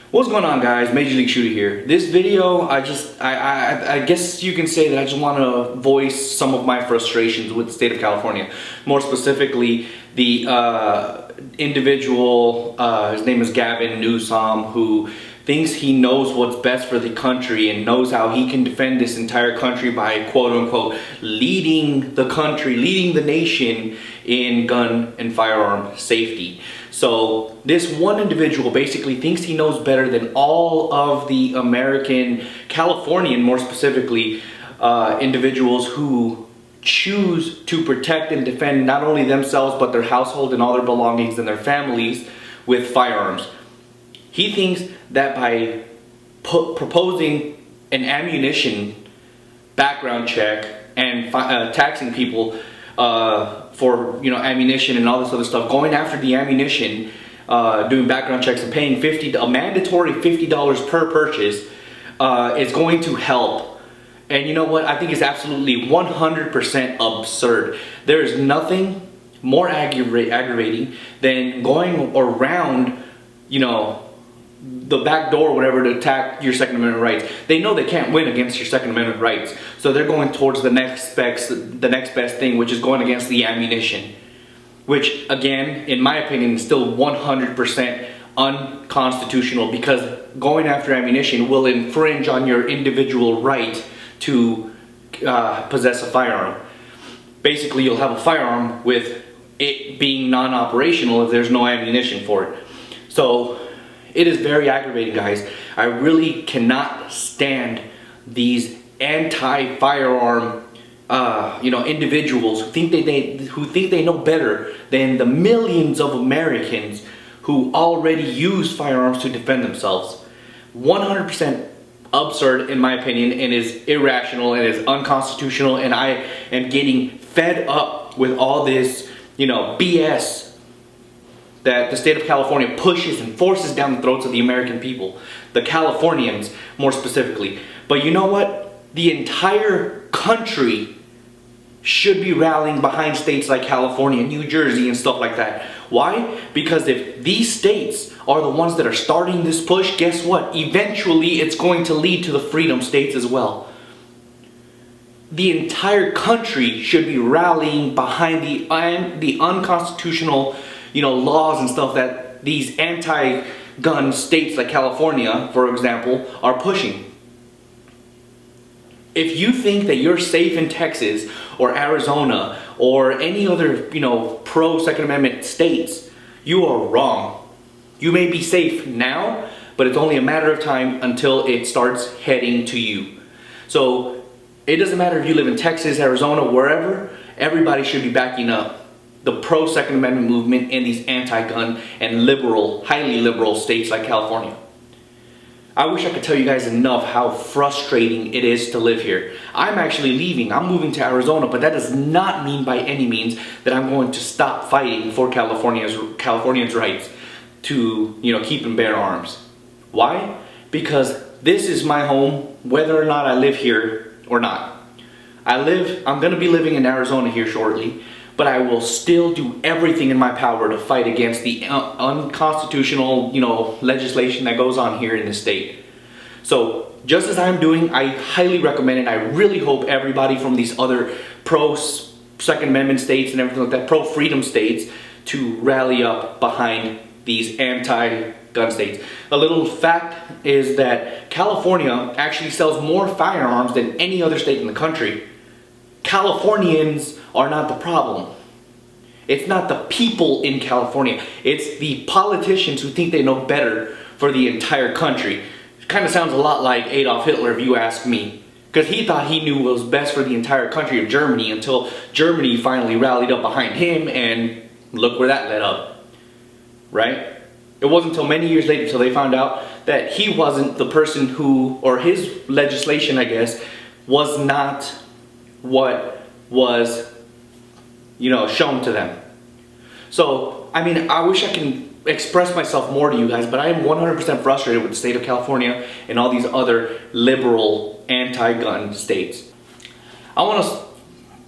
What's going on, guys? Major League Shooter here. This video, I guess you can say that I just want to voice some of my frustrations with the state of California. More specifically, the individual, his name is Gavin Newsom, who thinks he knows what's best for the country and knows how he can defend this entire country by quote-unquote leading the country, leading the nation in gun and firearm safety. So this one individual basically thinks he knows better than all of the American, Californian more specifically, individuals who choose to protect and defend not only themselves but their household and all their belongings and their families with firearms. He thinks that by proposing an ammunition background check and taxing people for ammunition and all this other stuff, going after the ammunition, doing background checks and paying a mandatory $50 per purchase is going to help. And you know what? I think it's absolutely 100% absurd. There is nothing more aggravating than going around, the back door or whatever to attack your Second Amendment rights. They know they can't win against your Second Amendment rights, so they're going towards the next best thing, which is going against the ammunition, which again, in my opinion, is still 100% unconstitutional, because going after ammunition will infringe on your individual right to possess a firearm. Basically, you'll have a firearm with it being non-operational if there's no ammunition for it. So it is very aggravating, guys. I really cannot stand these anti-firearm, individuals who think they know better than the millions of Americans who already use firearms to defend themselves. 100% absurd, in my opinion, and is irrational and is unconstitutional. And I am getting fed up with all this, BS that the state of California pushes and forces down the throats of the American people, the Californians more specifically. But you know what? The entire country should be rallying behind states like California, New Jersey, and stuff like that. Why? Because if these states are the ones that are starting this push, guess what? Eventually it's going to lead to the freedom states as well. The entire country should be rallying behind the unconstitutional laws and stuff that these anti-gun states like California, for example, are pushing. If you think that you're safe in Texas or Arizona or any other, pro-Second Amendment states, you are wrong. You may be safe now, but it's only a matter of time until it starts heading to you. So it doesn't matter if you live in Texas, Arizona, wherever, everybody should be backing up the pro-Second Amendment movement in these anti-gun and liberal, highly liberal states like California. I wish I could tell you guys enough how frustrating it is to live here. I'm actually leaving. I'm moving to Arizona, but that does not mean by any means that I'm going to stop fighting for Californians' rights to, keep and bear arms. Why? Because this is my home, whether or not I live here or not. I'm going to be living in Arizona here shortly, but I will still do everything in my power to fight against the unconstitutional, legislation that goes on here in the state. So just as I'm doing, I highly recommend it. I really hope everybody from these other pro-Second Amendment states and everything like that, pro-freedom states, to rally up behind these anti-gun states. A little fact is that California actually sells more firearms than any other state in the country. Californians are not the problem. It's not the people in California. It's the politicians who think they know better for the entire country. It kind of sounds a lot like Adolf Hitler, if you ask me. Because he thought he knew what was best for the entire country of Germany until Germany finally rallied up behind him, and look where that led up. Right? It wasn't until many years later until they found out that he wasn't the person who, or his legislation, I guess, was not what was shown to them. So I wish I can express myself more to you guys, but I am 100% frustrated with the state of California and all these other liberal anti-gun states. I want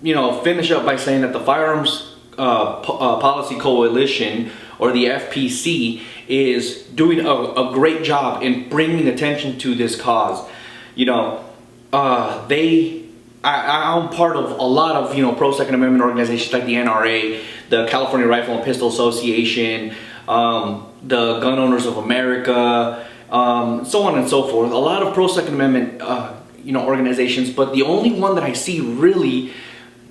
to finish up by saying that the Firearms Policy Coalition or the FPC is doing a great job in bringing attention to this cause. You know, I'm part of a lot of, you know, pro-Second Amendment organizations like the NRA, the California Rifle and Pistol Association, the Gun Owners of America, so on and so forth. A lot of pro-Second Amendment, you know, organizations, but the only one that I see really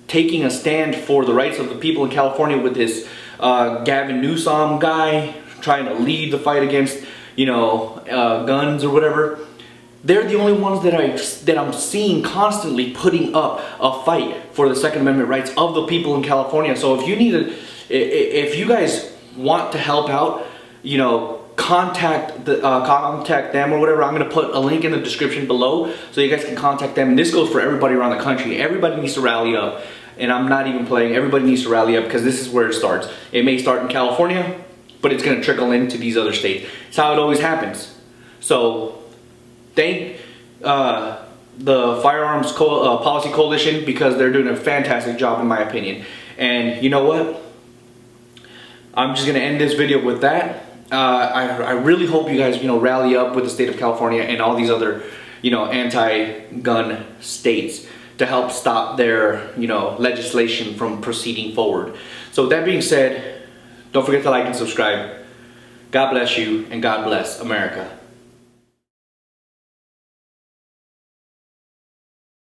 taking a stand for the rights of the people in California with this Gavin Newsom guy trying to lead the fight against, you know, guns or whatever. They're the only ones that I'm seeing constantly putting up a fight for the Second Amendment rights of the people in California. So if you need if you guys want to help out, you know, contact them or whatever. I'm gonna put a link in the description below so you guys can contact them. And this goes for everybody around the country. Everybody needs to rally up, and I'm not even playing. Everybody needs to rally up because this is where it starts. It may start in California, but it's gonna trickle into these other states. It's how it always happens. So thank the Firearms Policy Coalition, because they're doing a fantastic job in my opinion. And you know what? I'm just gonna end this video with that. I really hope you guys, you know, rally up with the state of California and all these other, you know, anti-gun states to help stop their, you know, legislation from proceeding forward. So with that being said, don't forget to like and subscribe. God bless you, and God bless America.